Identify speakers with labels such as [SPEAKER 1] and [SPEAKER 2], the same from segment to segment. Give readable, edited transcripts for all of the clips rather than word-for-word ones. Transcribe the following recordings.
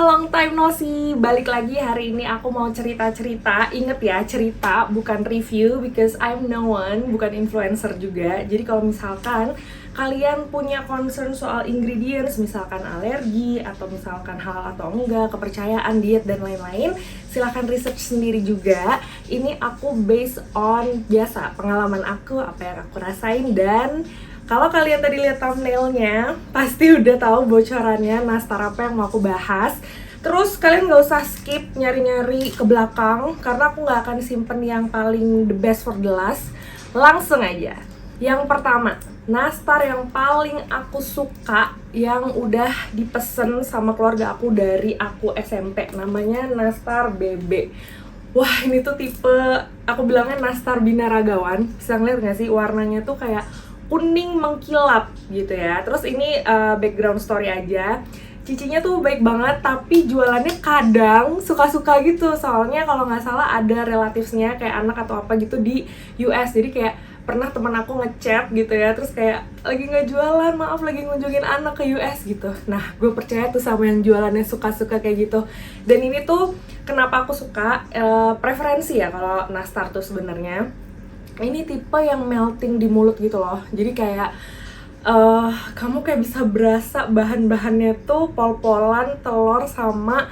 [SPEAKER 1] long time no see. Balik lagi hari ini aku mau cerita-cerita. Ingat ya, cerita bukan review because I'm no one, bukan influencer juga. Jadi kalau misalkan kalian punya concern soal ingredients, misalkan alergi atau misalkan hal atau enggak, kepercayaan, diet dan lain-lain, silahkan research sendiri juga. Ini aku based on biasa pengalaman aku, apa yang aku rasain, dan kalau kalian tadi lihat thumbnailnya, pasti udah tahu bocorannya nastar apa yang mau aku bahas. Terus kalian gak usah skip nyari-nyari ke belakang, karena aku gak akan simpen yang paling the best for the last. Langsung aja. Yang pertama, nastar yang paling aku suka, yang udah dipesen sama keluarga aku dari aku SMP. Namanya nastar BB. Wah, ini tuh tipe, aku bilangnya nastar binaragawan. Bisa ngeliat gak sih, warnanya tuh kayak kuning mengkilap gitu ya. Terus ini background story aja. Cicinya tuh baik banget, tapi jualannya kadang suka-suka gitu. Soalnya kalau nggak salah ada relatifsnya kayak anak atau apa gitu di US. Jadi kayak pernah teman aku ngechat gitu ya, terus kayak lagi nggak jualan, maaf lagi ngunjungin anak ke US gitu. Nah, gue percaya tuh sama yang jualannya suka-suka kayak gitu. Dan ini tuh kenapa aku suka, preferensi ya kalau nastar tuh sebenarnya. Ini tipe yang melting di mulut gitu loh. Jadi kayak kamu kayak bisa berasa bahan-bahannya tuh pol-polan, telur sama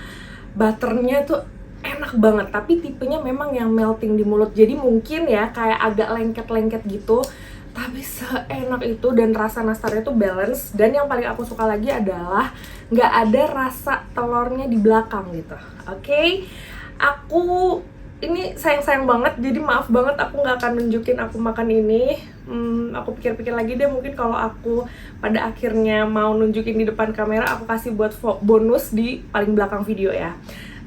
[SPEAKER 1] butternya tuh enak banget. Tapi tipenya memang yang melting di mulut. Jadi mungkin ya kayak agak lengket-lengket gitu, tapi seenak itu dan rasa nastarnya tuh balance. Dan yang paling aku suka lagi adalah nggak ada rasa telurnya di belakang gitu. Oke? Aku ini sayang-sayang banget, jadi maaf banget aku nggak akan nunjukin aku makan ini. Aku pikir-pikir lagi deh, mungkin kalau aku pada akhirnya mau nunjukin di depan kamera, aku kasih buat bonus di paling belakang video ya.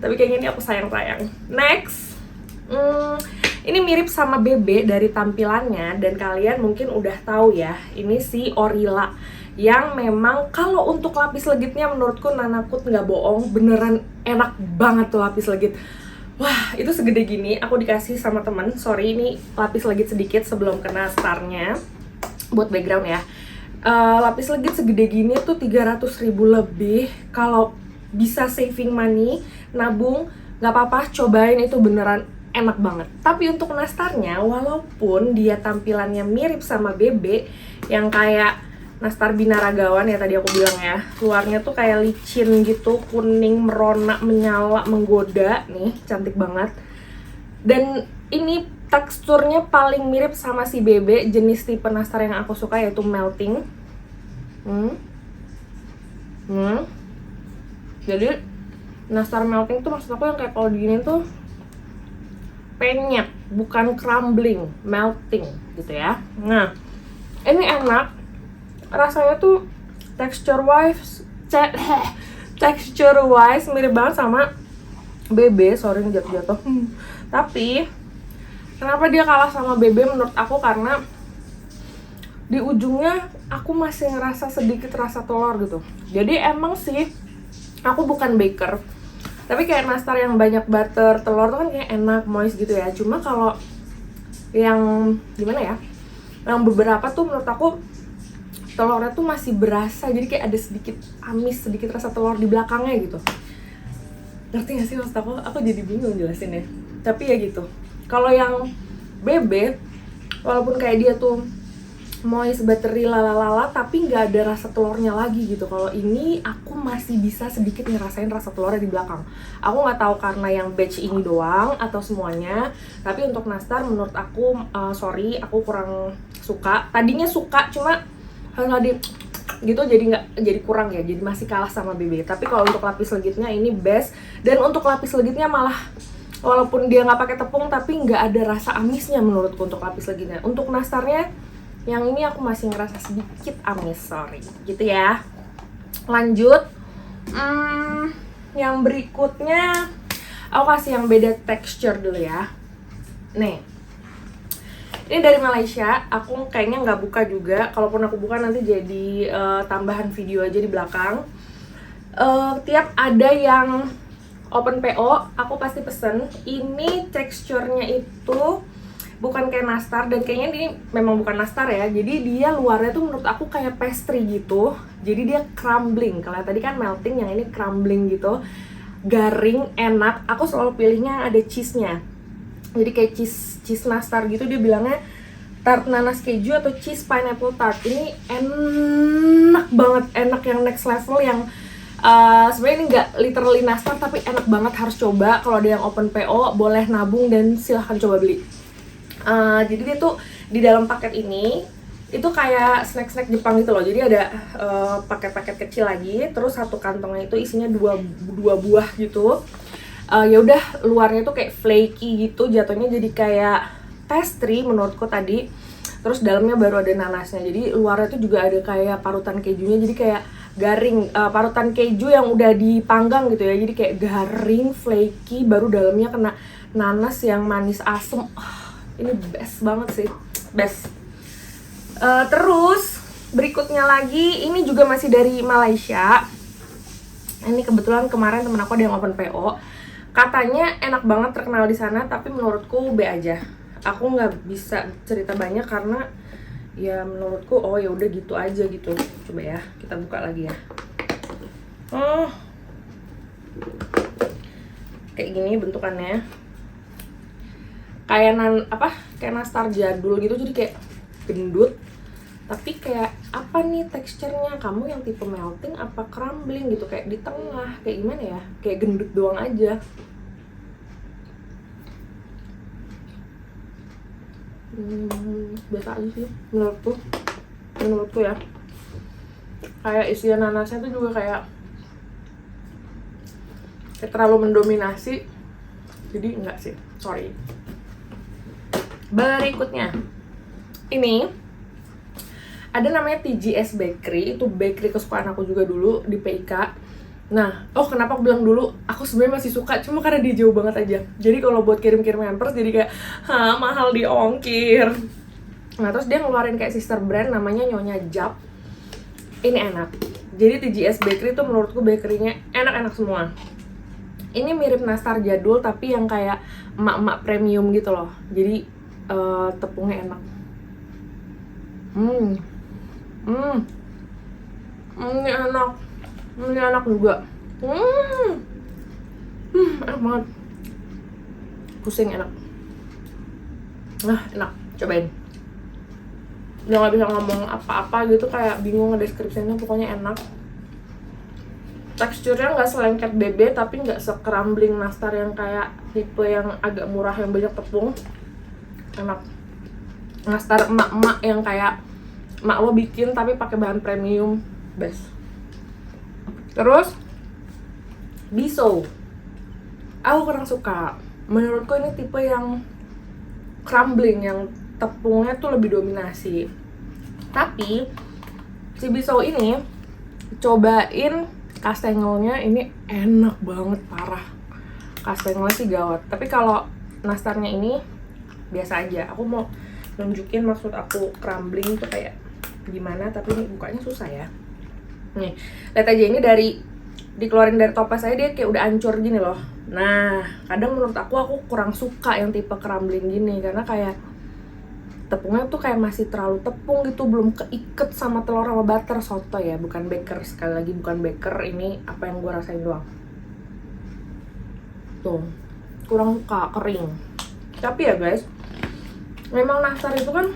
[SPEAKER 1] Tapi kayaknya ini aku sayang-sayang. Next, ini mirip sama BB dari tampilannya, dan kalian mungkin udah tahu ya, ini si Orilla. Yang memang kalau untuk lapis legitnya menurutku Nanakut nggak bohong, beneran enak banget tuh lapis legit. Wah, itu segede gini, aku dikasih sama temen. Sorry, ini lapis legit sedikit sebelum kena starnya. Buat background ya. Lapis legit segede gini tuh 300.000 lebih. Kalau bisa saving money, nabung, gak apa-apa, cobain, itu beneran enak banget. Tapi untuk nastarnya, walaupun dia tampilannya mirip sama BB, yang kayak nastar binaragawan ya tadi aku bilang ya, luarnya tuh kayak licin gitu, kuning, merona, menyala, menggoda. Nih, cantik banget. Dan ini teksturnya paling mirip sama si BB, jenis tipe nastar yang aku suka yaitu melting. Jadi nastar melting tuh maksud aku yang kayak kalau digini tuh penyet, bukan crumbling, melting gitu ya. Nah, ini enak. Rasanya tuh texture wise mirip banget sama BB. Sorry jatuh-jatuh. Tapi kenapa dia kalah sama BB menurut aku, karena di ujungnya aku masih ngerasa sedikit rasa telur gitu. Jadi emang sih aku bukan baker, tapi kayak nastar yang banyak butter, telur tuh kan kayak enak, moist gitu ya. Cuma kalau yang gimana ya, yang beberapa tuh menurut aku telurnya tuh masih berasa, jadi kayak ada sedikit amis, sedikit rasa telur di belakangnya gitu. Ngerti gak sih maksud aku? Aku jadi bingung jelasinnya. Tapi ya gitu. Kalau yang BB, walaupun kayak dia tuh moist, buttery, lalalala, tapi nggak ada rasa telurnya lagi gitu. Kalau ini aku masih bisa sedikit ngerasain rasa telurnya di belakang. Aku nggak tahu karena yang batch ini doang atau semuanya. Tapi untuk nastar menurut aku, sorry, aku kurang suka. Tadinya suka, cuma harus di gitu, jadi kurang ya, jadi masih kalah sama BB. Tapi kalau untuk lapis legitnya ini best. Dan untuk lapis legitnya malah walaupun dia nggak pakai tepung, tapi nggak ada rasa amisnya menurutku untuk lapis legitnya. Untuk nastarnya yang ini aku masih ngerasa sedikit amis, sorry gitu ya. Lanjut, yang berikutnya aku kasih yang beda texture dulu ya. Nih, ini dari Malaysia, aku kayaknya nggak buka juga. Kalaupun aku buka nanti jadi tambahan video aja di belakang. Tiap ada yang open PO, aku pasti pesen. Ini teksturnya itu bukan kayak nastar, dan kayaknya ini memang bukan nastar ya. Jadi dia luarnya tuh menurut aku kayak pastry gitu. Jadi dia crumbling. Kalau tadi kan melting, yang ini crumbling gitu. garing, enak. Aku selalu pilihnya yang ada cheese-nya. Jadi kayak cheese nastar gitu, dia bilangnya tart nanas keju atau cheese pineapple tart. Ini enak banget, enak yang next level, yang sebenarnya ini nggak literally nastar tapi enak banget, harus coba. Kalau ada yang open PO boleh nabung dan silahkan coba beli. Jadi dia tuh di dalam paket ini itu kayak snack Jepang gitu loh. Jadi ada paket-paket kecil lagi, terus satu kantongnya itu isinya dua buah gitu. Ya udah, luarnya tuh kayak flaky gitu, jatuhnya jadi kayak pastry menurutku tadi. Terus dalamnya baru ada nanasnya, jadi luarnya tuh juga ada kayak parutan kejunya, jadi kayak garing, parutan keju yang udah dipanggang gitu ya, jadi kayak garing, flaky, baru dalamnya kena nanas yang manis asem. Ini best banget sih, best. Terus berikutnya lagi, ini juga masih dari Malaysia. Ini kebetulan kemarin temen aku ada yang open PO. Katanya enak banget, terkenal di sana, tapi menurutku B aja. Aku nggak bisa cerita banyak karena ya menurutku ya udah gitu aja gitu. Coba ya, kita buka lagi ya. Kayak gini bentukannya. Kayak kayak nastar jadul gitu, jadi kayak gendut. Tapi kayak apa nih teksturnya? Kamu yang tipe melting apa crumbling gitu, kayak di tengah, kayak gimana ya? Kayak gendut doang aja. Biasa aja sih menurutku ya. Kayak isian nanasnya tuh juga kayak terlalu mendominasi, jadi enggak sih, sorry. Berikutnya ini ada namanya TGS Bakery, itu bakery kesukaan aku juga dulu di PIK. Nah, kenapa aku bilang dulu aku sebenarnya masih suka, cuma karena dia jauh banget aja. Jadi kalau buat kirim-kirim hampers jadi kayak mahal di ongkir. Nah, terus dia ngeluarin kayak sister brand namanya Nyonya Jap. Ini enak. Jadi TGS Bakery tuh menurutku bakerynya enak-enak semua. Ini mirip nastar jadul tapi yang kayak emak-emak premium gitu loh. Jadi tepungnya enak. Ini enak juga. Enak banget. Pusing enak. Enak. Cobain. Udah gak bisa ngomong apa-apa gitu, kayak bingung ngedeskripsinya, pokoknya enak. Teksturnya nggak selengket bebe, tapi nggak se-crumbling nastar yang kayak tipe yang agak murah yang banyak tepung. Enak. Nastar emak-emak yang kayak emak lo bikin tapi pakai bahan premium, best. Terus Biso, aku kurang suka. Menurutku ini tipe yang crumbling, yang tepungnya tuh lebih dominasi. Tapi si Biso ini, cobain kastengelnya, ini enak banget, parah. Kastengelnya sih gawat. Tapi kalau nastarnya ini biasa aja. Aku mau nunjukin maksud aku crumbling tuh kayak gimana, tapi ini bukanya susah ya. Nih, lihat aja, ini dikeluarin dari toples saya, dia kayak udah hancur gini loh. Nah, kadang menurut aku kurang suka yang tipe crumbling gini, karena kayak tepungnya tuh kayak masih terlalu tepung gitu, belum keiket sama telur sama butter. Soto ya, bukan baker, sekali lagi bukan baker. Ini apa yang gue rasain doang. Tuh, kurang suka, kering. Tapi ya guys, memang nastar itu kan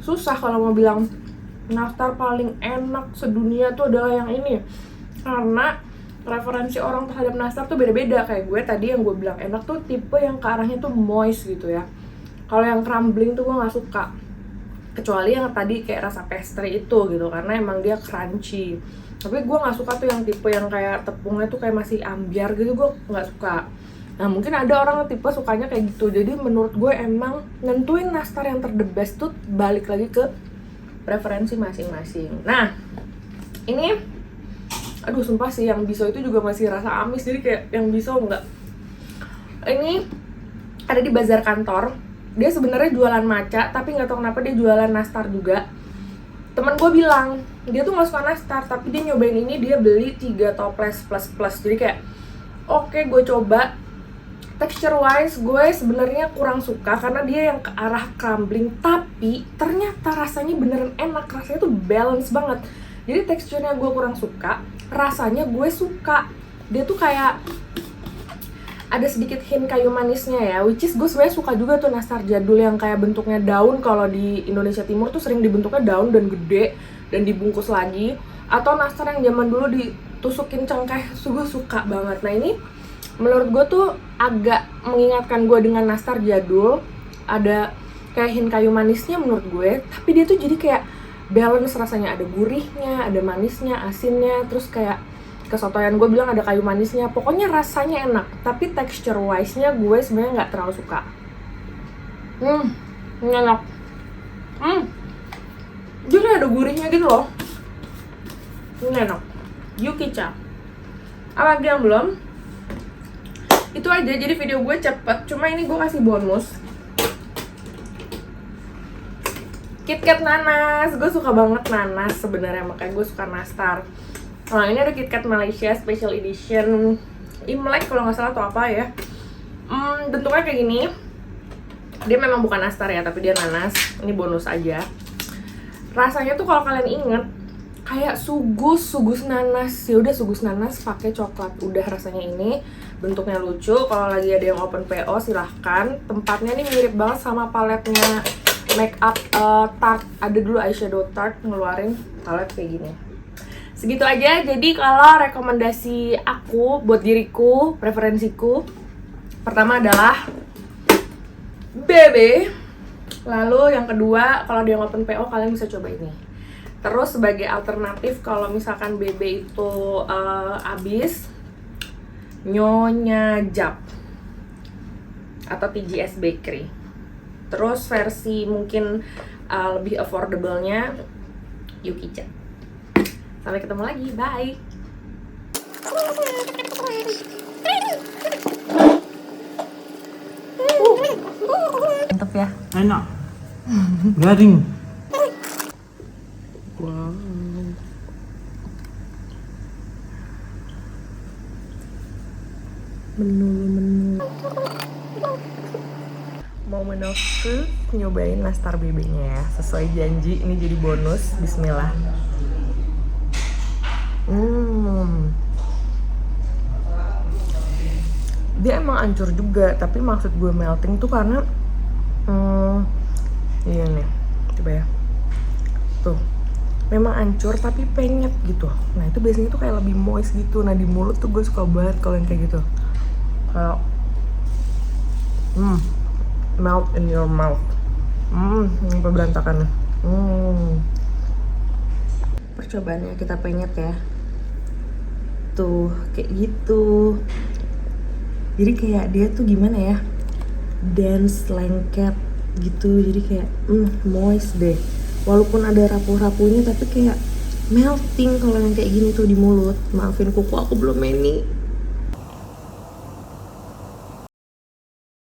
[SPEAKER 1] susah kalau mau bilang nastar paling enak sedunia tuh adalah yang ini, karena referensi orang terhadap nastar tuh beda-beda. Kayak gue tadi yang gue bilang enak tuh tipe yang ke arahnya tuh moist gitu ya. Kalau yang crumbling tuh gue nggak suka, kecuali yang tadi kayak rasa pastry itu gitu, karena emang dia crunchy. Tapi gue nggak suka tuh yang tipe yang kayak tepungnya tuh kayak masih ambiar gitu, gue nggak suka. Nah, mungkin ada orang tipe sukanya kayak gitu. Jadi menurut gue emang nentuin nastar yang the best tuh balik lagi ke preferensi masing-masing. Nah, ini aduh sumpah sih, yang Biso itu juga masih rasa amis, jadi kayak yang Biso enggak. Ini ada di bazar kantor. Dia sebenarnya jualan maca, tapi nggak tahu kenapa dia jualan nastar juga. Temen gue bilang dia tuh nggak suka nastar, tapi dia nyobain ini, dia beli 3 toples plus. Jadi kayak oke, gue coba. Texture wise gue sebenarnya kurang suka karena dia yang ke arah crumbling, tapi ternyata rasanya beneran enak, rasanya tuh balance banget. Jadi teksturnya gue kurang suka, rasanya gue suka. Dia tuh kayak ada sedikit hint kayu manisnya ya, which is gue sebenarnya suka juga tuh nastar jadul yang kayak bentuknya daun. Kalau di Indonesia Timur tuh sering dibentuknya daun dan gede dan dibungkus lagi, atau nastar yang zaman dulu ditusukin cengkeh, gue suka banget. Nah ini menurut gue tuh agak mengingatkan gue dengan nastar jadul, ada kayak hint kayu manisnya menurut gue, tapi dia tuh jadi kayak balance rasanya, ada gurihnya, ada manisnya, asinnya, terus kayak kesotoyan gue bilang ada kayu manisnya. Pokoknya rasanya enak, tapi texture wise nya gue sebenarnya nggak terlalu suka. Ini enak. Jadi ada gurihnya gitu loh. Ini enak. Yukicha. Apa lagi yang belum? Itu aja, jadi video gue cepet, cuma ini gue kasih bonus KitKat nanas. Gue suka banget nanas sebenarnya, makanya gue suka nastar. Nah ini ada KitKat Malaysia Special Edition Imlek kalau nggak salah atau apa ya. Bentuknya kayak gini. Dia memang bukan nastar ya, tapi dia nanas. Ini bonus aja. Rasanya tuh kalau kalian inget kayak sugus nanas. Ya udah, sugus nanas pakai coklat. Udah rasanya ini. Bentuknya lucu. Kalau lagi ada yang open PO silahkan. Tempatnya nih mirip banget sama paletnya make up Tarte. Ada dulu eyeshadow Tarte ngeluarin palet kayak gini. Segitu aja. Jadi kalau rekomendasi aku buat diriku, preferensiku, pertama adalah BB. Lalu yang kedua, kalau dia open PO kalian bisa coba ini. Terus sebagai alternatif kalau misalkan BB itu habis, Nyonya Jap atau TGS Bakery. Terus versi mungkin lebih affordable-nya Yukicha. Sampai ketemu lagi, bye. Mantap ya.
[SPEAKER 2] Enak. Garing.
[SPEAKER 1] Wow. Menu. Moment of truth, nyobain nastar BB-nya ya. Sesuai janji, ini jadi bonus. Bismillah. Dia emang hancur juga, tapi maksud gue melting tuh karena ini nih, coba ya. Tuh, memang hancur tapi penyet gitu. Nah itu biasanya tuh kayak lebih moist gitu. Nah di mulut tuh gue suka banget kalau yang kayak gitu. Kayak melt in your mouth. Sampai berantakan. Percobaannya kita penyet ya. Tuh, kayak gitu. Jadi kayak dia tuh gimana ya, dense, lengket gitu. Jadi kayak moist deh. Walaupun ada rapuh-rapuhnya tapi kayak melting kalau yang kayak gini tuh di mulut. Maafin kuku aku belum meni.